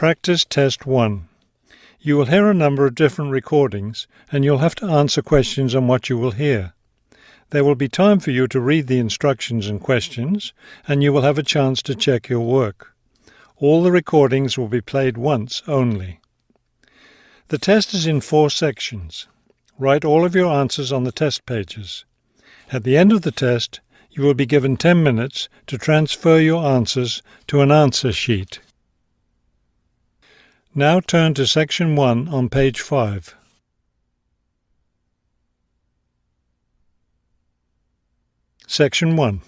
Practice Test 1. You will hear a number of different recordings, and you'll have to answer questions on what you will hear. There will be time for you to read the instructions and questions, and you will have a chance to check your work. All the recordings will be played once only. The test is in 4 sections. Write all of your answers on the test pages. At the end of the test, you will be given 10 minutes to transfer your answers to an answer sheet. Now turn to Section 1 on page 5. Section 1.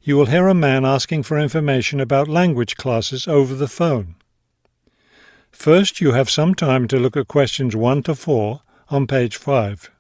You will hear a man asking for information about language classes over the phone. First, you have some time to look at questions 1 to 4 on page 5.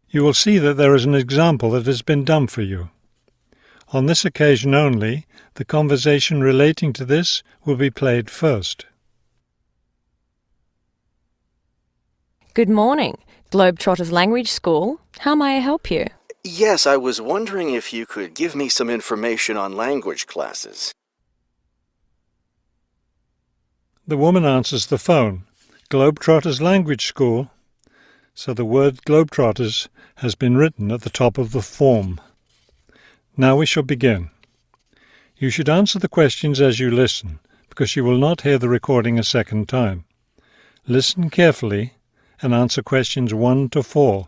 You will see that there is an example that has been done for you. On this occasion only, the conversation relating to this will be played first. Good morning, Globetrotters Language School. How may I help you? Yes, I was wondering if you could give me some information on language classes. The woman answers the phone. Globetrotters Language School. So the word Globetrotters has been written at the top of the form. Now we shall begin. You should answer the questions as you listen, because you will not hear the recording a second time. Listen carefully and answer questions 1 to 4.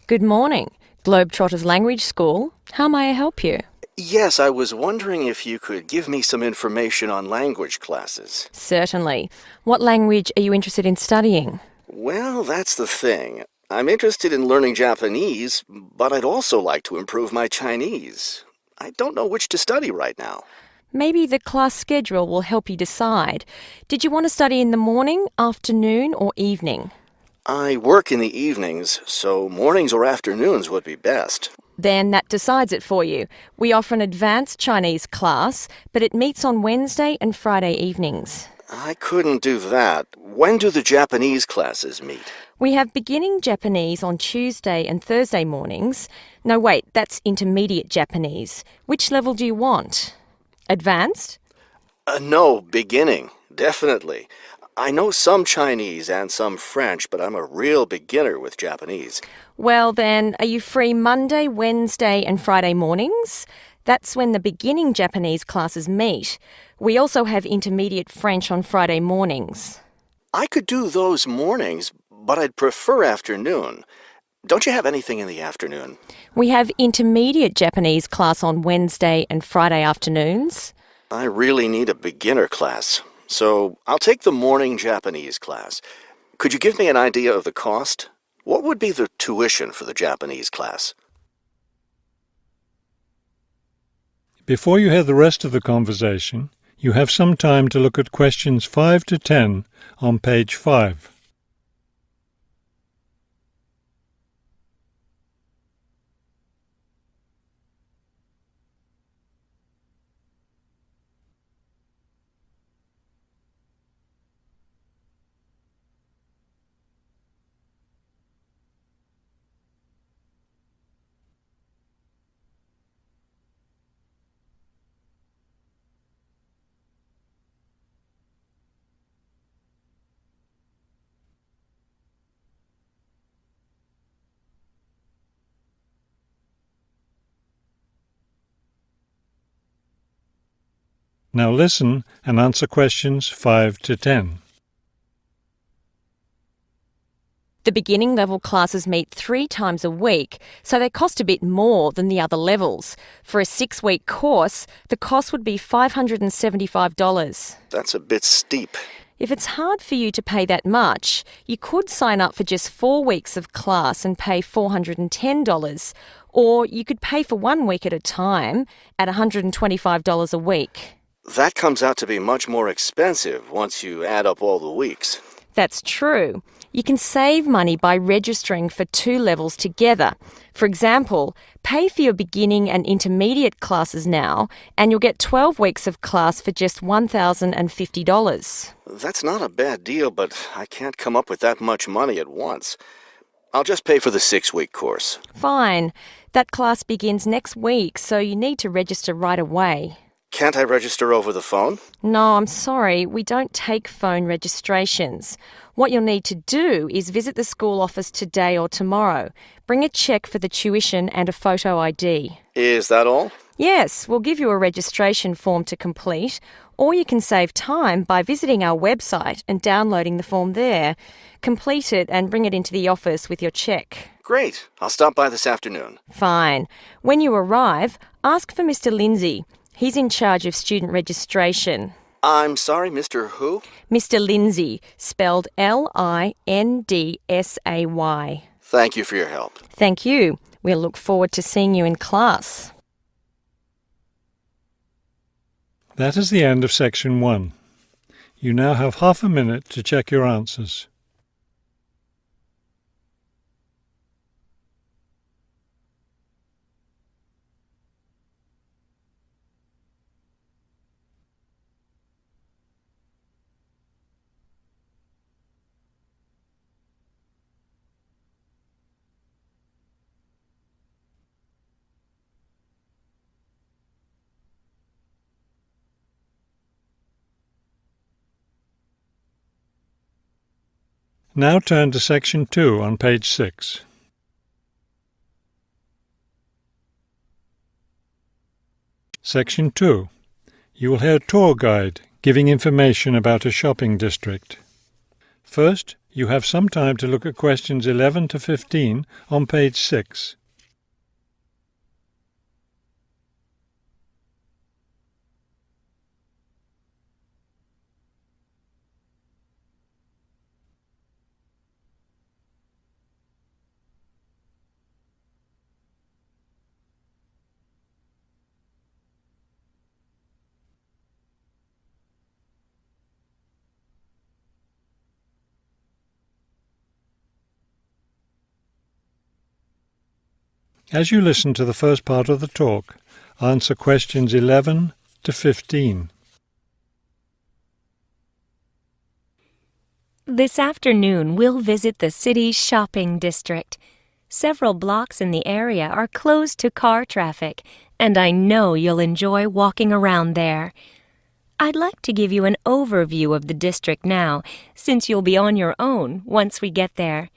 Good morning, Globetrotters Language School. How may I help you? Yes, I was wondering if you could give me some information on language classes. Certainly. What language are you interested in studying? Well, that's the thing. I'm interested in learning Japanese, but I'd also like to improve my Chinese. I don't know which to study right now. Maybe the class schedule will help you decide. Did you want to study in the morning, afternoon, or evening? I work in the evenings, so mornings or afternoons would be best. Then that decides it for you. We offer an advanced Chinese class, but it meets on Wednesday and Friday evenings. I couldn't do that. When do the Japanese classes meet? We have beginning Japanese on Tuesday and Thursday mornings. No, wait, that's intermediate Japanese. Which level do you want? Advanced? No, beginning, definitely. I know some Chinese and some French, but I'm a real beginner with Japanese. Well then, are you free Monday, Wednesday and Friday mornings? That's when the beginning Japanese classes meet. We also have intermediate French on Friday mornings. I could do those mornings, but I'd prefer afternoon. Don't you have anything in the afternoon? We have intermediate Japanese class on Wednesday and Friday afternoons. I really need a beginner class, so I'll take the morning Japanese class. Could you give me an idea of the cost? What would be the tuition for the Japanese class? Before you hear the rest of the conversation, you have some time to look at questions 5 to 10 on page 5. Now listen and answer questions 5 to 10. The beginning level classes meet 3 times a week, so they cost a bit more than the other levels. For a 6-week course, the cost would be $575. That's a bit steep. If it's hard for you to pay that much, you could sign up for just 4 weeks of class and pay $410, or you could pay for 1 week at a time at $125 a week. That comes out to be much more expensive once you add up all the weeks. That's true. You can save money by registering for 2 levels together. For example, pay for your beginning and intermediate classes now, and you'll get 12 weeks of class for just $1,050. That's not a bad deal, but I can't come up with that much money at once. I'll just pay for the 6-week course. Fine. That class begins next week, so you need to register right away. Can't I register over the phone? No, I'm sorry, we don't take phone registrations. What you'll need to do is visit the school office today or tomorrow. Bring a cheque for the tuition and a photo ID. Is that all? Yes, we'll give you a registration form to complete, or you can save time by visiting our website and downloading the form there. Complete it and bring it into the office with your cheque. Great. I'll stop by this afternoon. Fine. When you arrive, ask for Mr. Lindsay. He's in charge of student registration. I'm sorry, Mr. Who? Mr. Lindsay, spelled Lindsay. Thank you for your help. Thank you. We'll look forward to seeing you in class. That is the end of section 1. You now have half a minute to check your answers. Now turn to section 2 on page 6. Section 2. You will hear a tour guide giving information about a shopping district. First, you have some time to look at questions 11 to 15 on page 6. As you listen to the first part of the talk, answer questions 11 to 15. This afternoon, we'll visit the city's shopping district. Several blocks in the area are closed to car traffic, and I know you'll enjoy walking around there. I'd like to give you an overview of the district now, since you'll be on your own once we get there.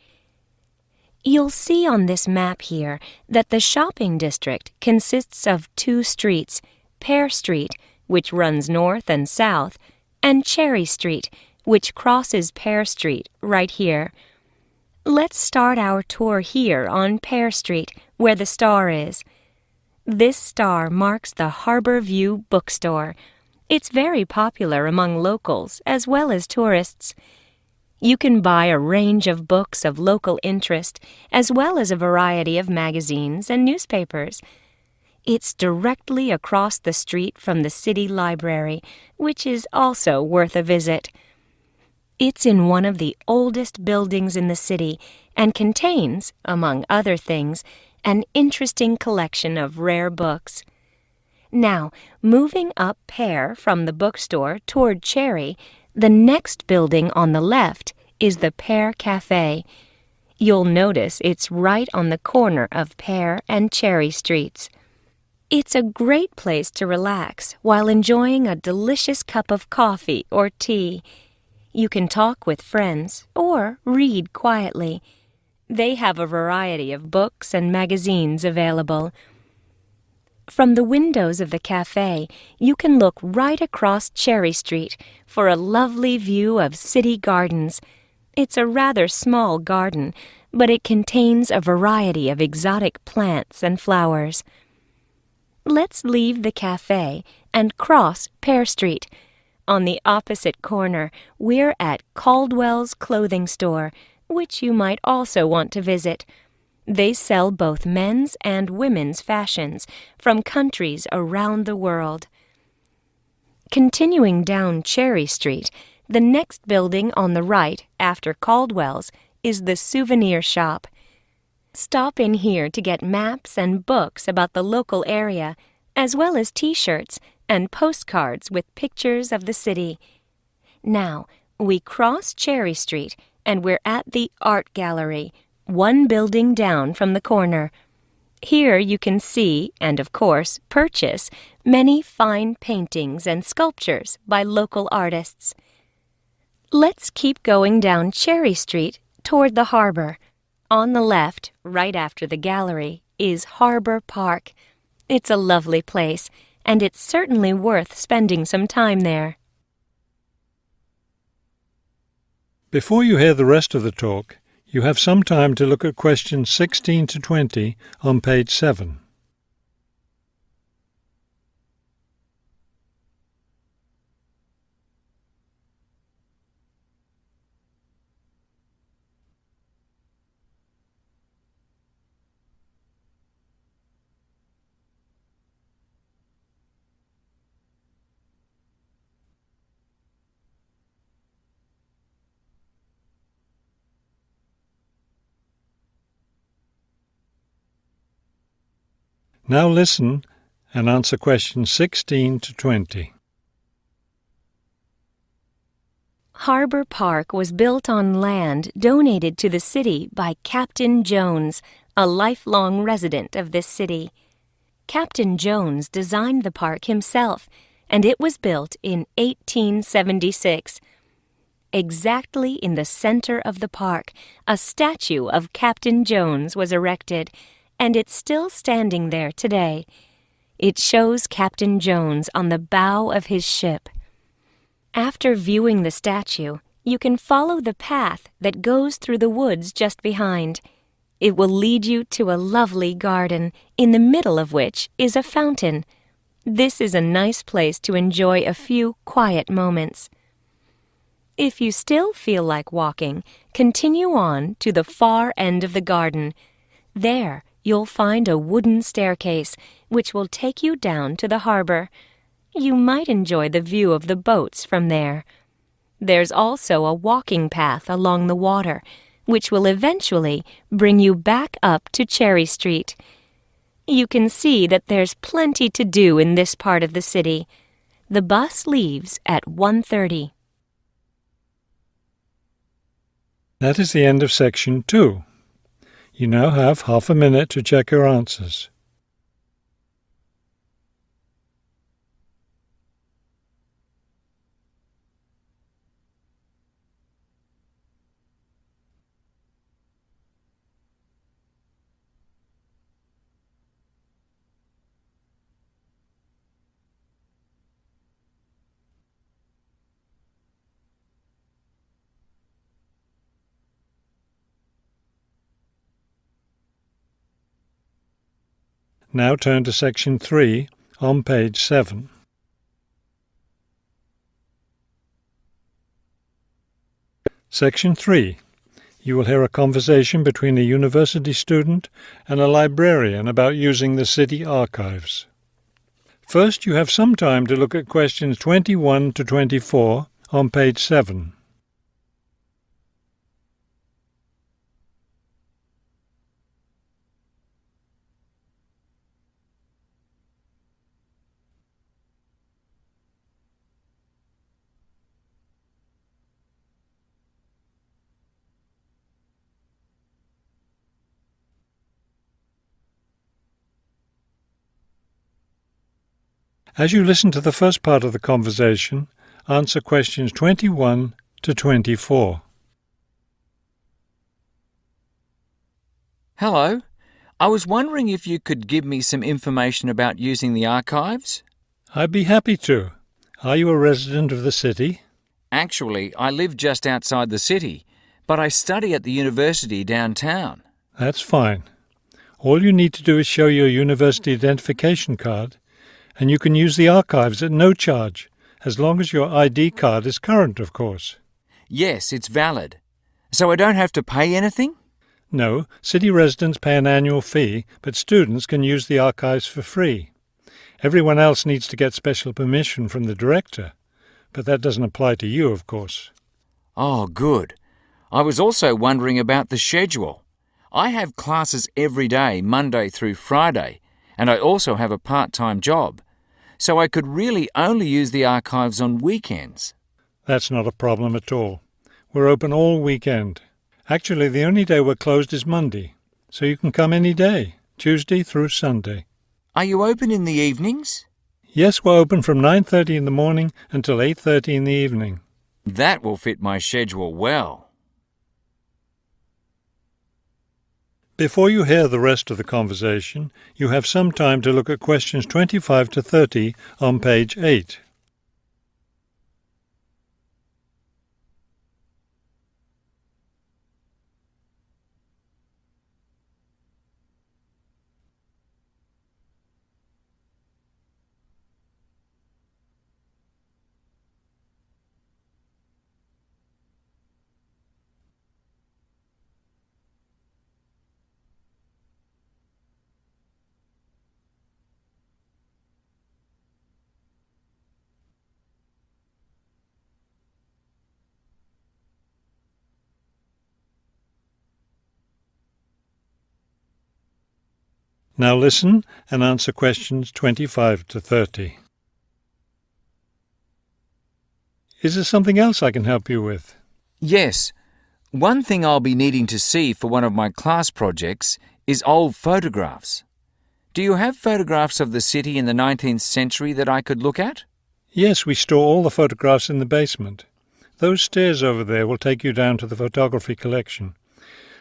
You'll see on this map here that the shopping district consists of 2 streets, Pear Street, which runs north and south, and Cherry Street, which crosses Pear Street right here. Let's start our tour here on Pear Street, where the star is. This star marks the Harbor View bookstore. It's very popular among locals as well as tourists. You can buy a range of books of local interest, as well as a variety of magazines and newspapers. It's directly across the street from the city library, which is also worth a visit. It's in one of the oldest buildings in the city and contains, among other things, an interesting collection of rare books. Now, moving up Pear from the bookstore toward Cherry, the next building on the left is the Pear Cafe. You'll notice it's right on the corner of Pear and Cherry Streets. It's a great place to relax while enjoying a delicious cup of coffee or tea. You can talk with friends or read quietly. They have a variety of books and magazines available. From the windows of the cafe, you can look right across Cherry Street for a lovely view of city gardens. It's a rather small garden, but it contains a variety of exotic plants and flowers. Let's leave the cafe and cross Pear Street. On the opposite corner, we're at Caldwell's clothing store, which you might also want to visit. They sell both men's and women's fashions from countries around the world. Continuing down Cherry Street, the next building on the right after Caldwell's is the souvenir shop. Stop in here to get maps and books about the local area, as well as T-shirts and postcards with pictures of the city. Now, we cross Cherry Street and we're at the Art Gallery, one building down from the corner. Here you can see, and of course purchase, many fine paintings and sculptures by local artists. Let's keep going down Cherry Street toward the harbor. On the left, right after the gallery, is Harbor Park. It's a lovely place, and it's certainly worth spending some time there. Before you hear the rest of the talk, you have some time to look at questions 16 to 20 on page 7. Now listen and answer questions 16 to 20. Harbor Park was built on land donated to the city by Captain Jones, a lifelong resident of this city. Captain Jones designed the park himself, and it was built in 1876. Exactly in the center of the park, a statue of Captain Jones was erected, and it's still standing there today. It shows Captain Jones on the bow of his ship. After viewing the statue, you can follow the path that goes through the woods just behind. It will lead you to a lovely garden, in the middle of which is a fountain. This is a nice place to enjoy a few quiet moments. If you still feel like walking, continue on to the far end of the garden. There, you'll find a wooden staircase, which will take you down to the harbor. You might enjoy the view of the boats from there. There's also a walking path along the water, which will eventually bring you back up to Cherry Street. You can see that there's plenty to do in this part of the city. The bus leaves at 1:30. That is the end of section 2. You now have half a minute to check your answers. Now turn to section 3 on page 7. Section 3. You will hear a conversation between a university student and a librarian about using the city archives. First, you have some time to look at questions 21 to 24 on page 7. As you listen to the first part of the conversation, answer questions 21 to 24. Hello. I was wondering if you could give me some information about using the archives? I'd be happy to. Are you a resident of the city? Actually, I live just outside the city, but I study at the university downtown. That's fine. All you need to do is show your university identification card, and you can use the archives at no charge, as long as your ID card is current, of course. Yes, it's valid. So I don't have to pay anything? No, city residents pay an annual fee, but students can use the archives for free. Everyone else needs to get special permission from the director, but that doesn't apply to you, of course. Oh, good. I was also wondering about the schedule. I have classes every day, Monday through Friday, and I also have a part-time job, so I could really only use the archives on weekends. That's not a problem at all. We're open all weekend. Actually, the only day we're closed is Monday, so you can come any day, Tuesday through Sunday. Are you open in the evenings? Yes, we're open from 9:30 in the morning until 8:30 in the evening. That will fit my schedule well. Before you hear the rest of the conversation, you have some time to look at questions 25 to 30 on page 8. Now listen and answer questions 25 to 30. Is there something else I can help you with? Yes. One thing I'll be needing to see for one of my class projects is old photographs. Do you have photographs of the city in the 19th century that I could look at? Yes, we store all the photographs in the basement. Those stairs over there will take you down to the photography collection.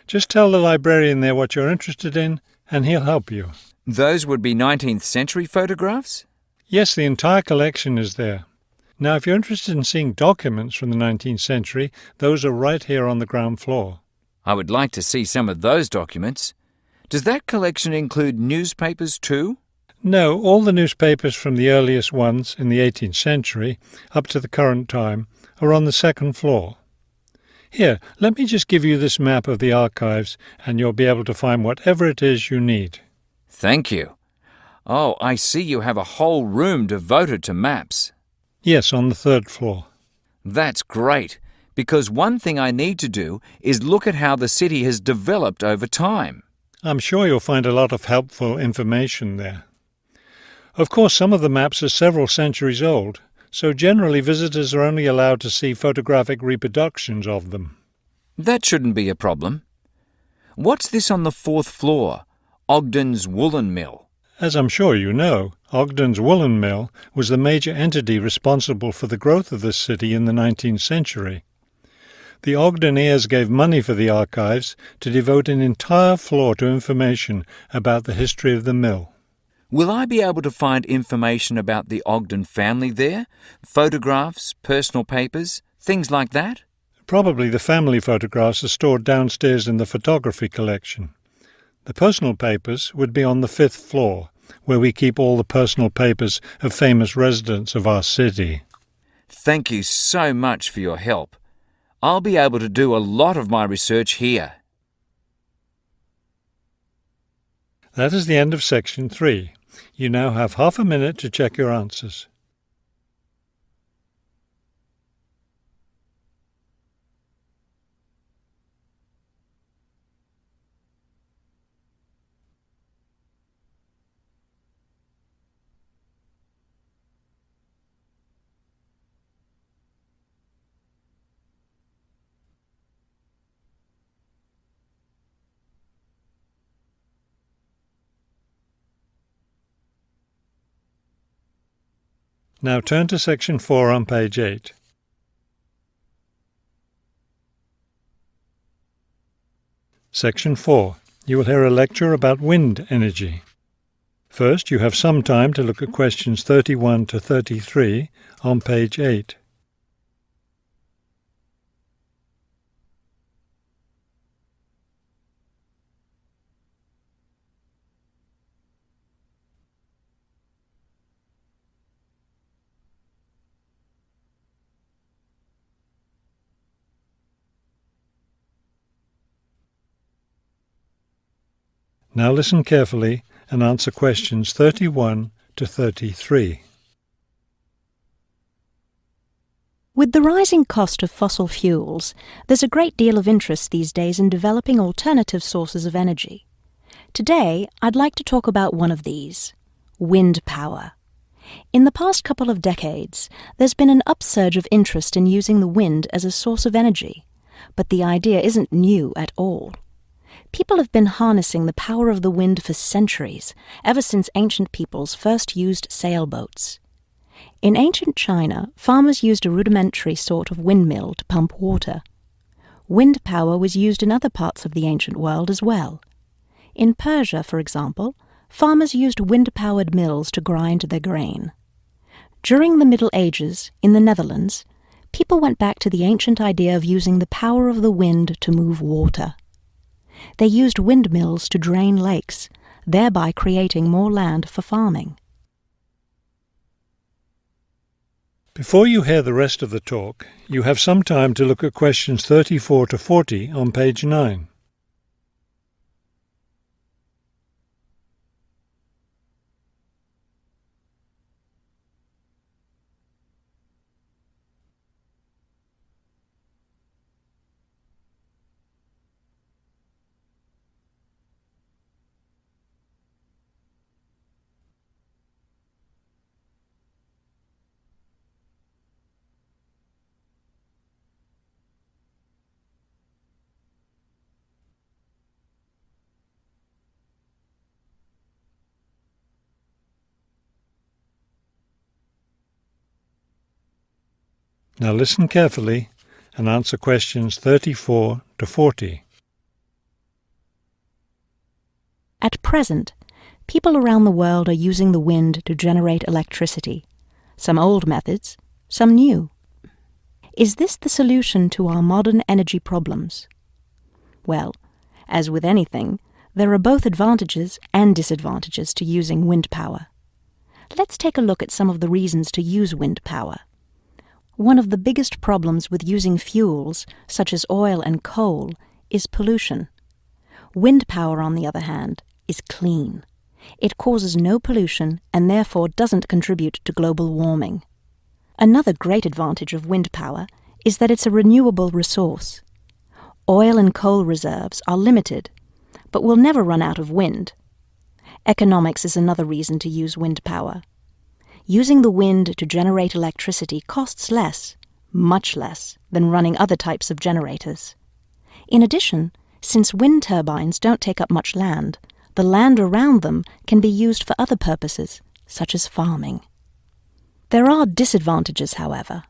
Just tell the librarian there what you're interested in, and he'll help you. Those would be 19th century photographs? Yes, the entire collection is there. Now, if you're interested in seeing documents from the 19th century, those are right here on the ground floor. I would like to see some of those documents. Does that collection include newspapers too? No, all the newspapers from the earliest ones in the 18th century up to the current time are on the second floor. Here, let me just give you this map of the archives and you'll be able to find whatever it is you need. Thank you. Oh, I see you have a whole room devoted to maps. Yes, on the third floor. That's great, because one thing I need to do is look at how the city has developed over time. I'm sure you'll find a lot of helpful information there. Of course, some of the maps are several centuries old, so generally visitors are only allowed to see photographic reproductions of them. That shouldn't be a problem. What's this on the fourth floor? Ogden's Woolen Mill. As I'm sure you know, Ogden's Woolen Mill was the major entity responsible for the growth of this city in the 19th century. The Ogden heirs gave money for the archives to devote an entire floor to information about the history of the mill. Will I be able to find information about the Ogden family there? Photographs, personal papers, things like that? Probably the family photographs are stored downstairs in the photography collection. The personal papers would be on the fifth floor, where we keep all the personal papers of famous residents of our city. Thank you so much for your help. I'll be able to do a lot of my research here. That is the end of section 3. You now have half a minute to check your answers. Now turn to section 4 on page 8. Section 4. You will hear a lecture about wind energy. First, you have some time to look at questions 31 to 33 on page 8. Now listen carefully and answer questions 31 to 33. With the rising cost of fossil fuels, there's a great deal of interest these days in developing alternative sources of energy. Today, I'd like to talk about one of these: wind power. In the past couple of decades, there's been an upsurge of interest in using the wind as a source of energy, but the idea isn't new at all. People have been harnessing the power of the wind for centuries, ever since ancient peoples first used sailboats. In ancient China, farmers used a rudimentary sort of windmill to pump water. Wind power was used in other parts of the ancient world as well. In Persia, for example, farmers used wind-powered mills to grind their grain. During the Middle Ages, in the Netherlands, people went back to the ancient idea of using the power of the wind to move water. They used windmills to drain lakes, thereby creating more land for farming. Before you hear the rest of the talk, you have some time to look at questions 34 to 40 on page 9. Now listen carefully and answer questions 34 to 40. At present, people around the world are using the wind to generate electricity, some old methods, some new. Is this the solution to our modern energy problems? Well, as with anything, there are both advantages and disadvantages to using wind power. Let's take a look at some of the reasons to use wind power. One of the biggest problems with using fuels, such as oil and coal, is pollution. Wind power, on the other hand, is clean. It causes no pollution and therefore doesn't contribute to global warming. Another great advantage of wind power is that it's a renewable resource. Oil and coal reserves are limited, but will never run out of wind. Economics is another reason to use wind power. Using the wind to generate electricity costs less, much less, than running other types of generators. In addition, since wind turbines don't take up much land, the land around them can be used for other purposes, such as farming. There are disadvantages, however.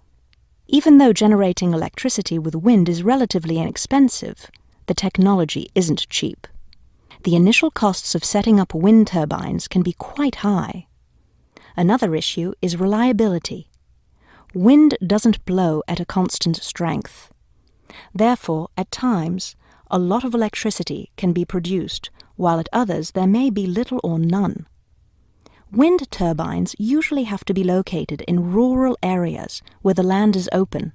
Even though generating electricity with wind is relatively inexpensive, the technology isn't cheap. The initial costs of setting up wind turbines can be quite high. Another issue is reliability. Wind doesn't blow at a constant strength. Therefore, at times, a lot of electricity can be produced, while at others there may be little or none. Wind turbines usually have to be located in rural areas where the land is open.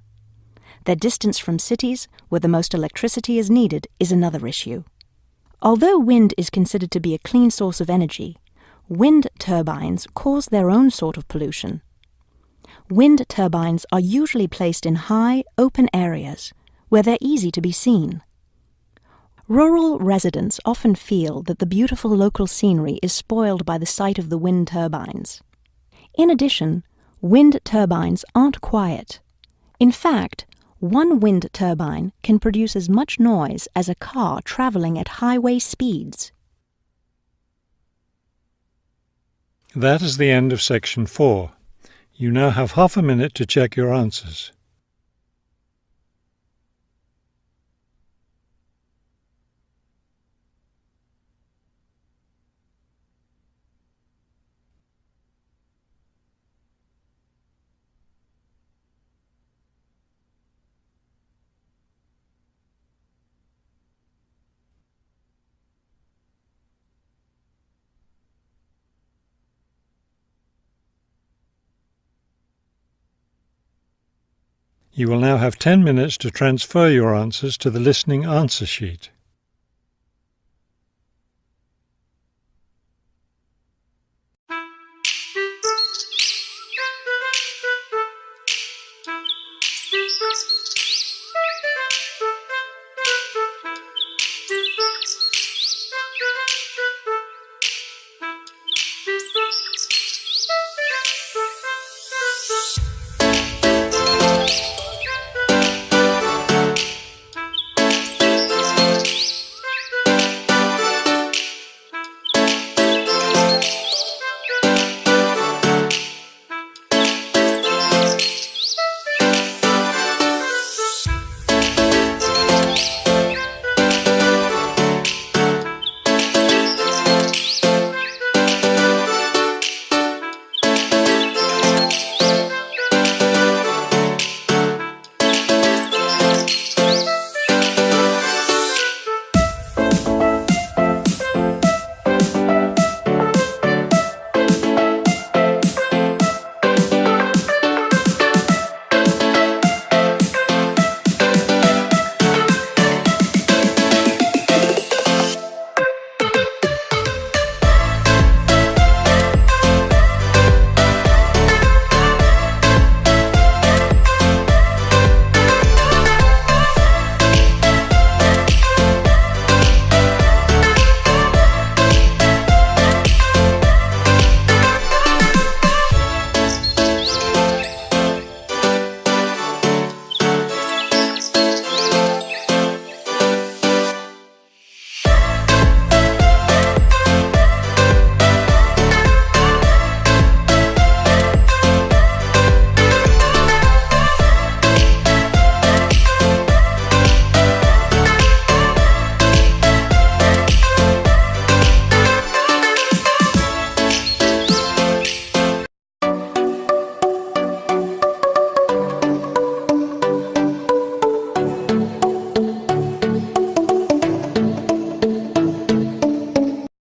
Their distance from cities, where the most electricity is needed, is another issue. Although wind is considered to be a clean source of energy, wind turbines cause their own sort of pollution. Wind turbines are usually placed in high, open areas where they're easy to be seen. Rural residents often feel that the beautiful local scenery is spoiled by the sight of the wind turbines. In addition, wind turbines aren't quiet. In fact, one wind turbine can produce as much noise as a car traveling at highway speeds. That is the end of section 4. You now have half a minute to check your answers. You will now have 10 minutes to transfer your answers to the listening answer sheet.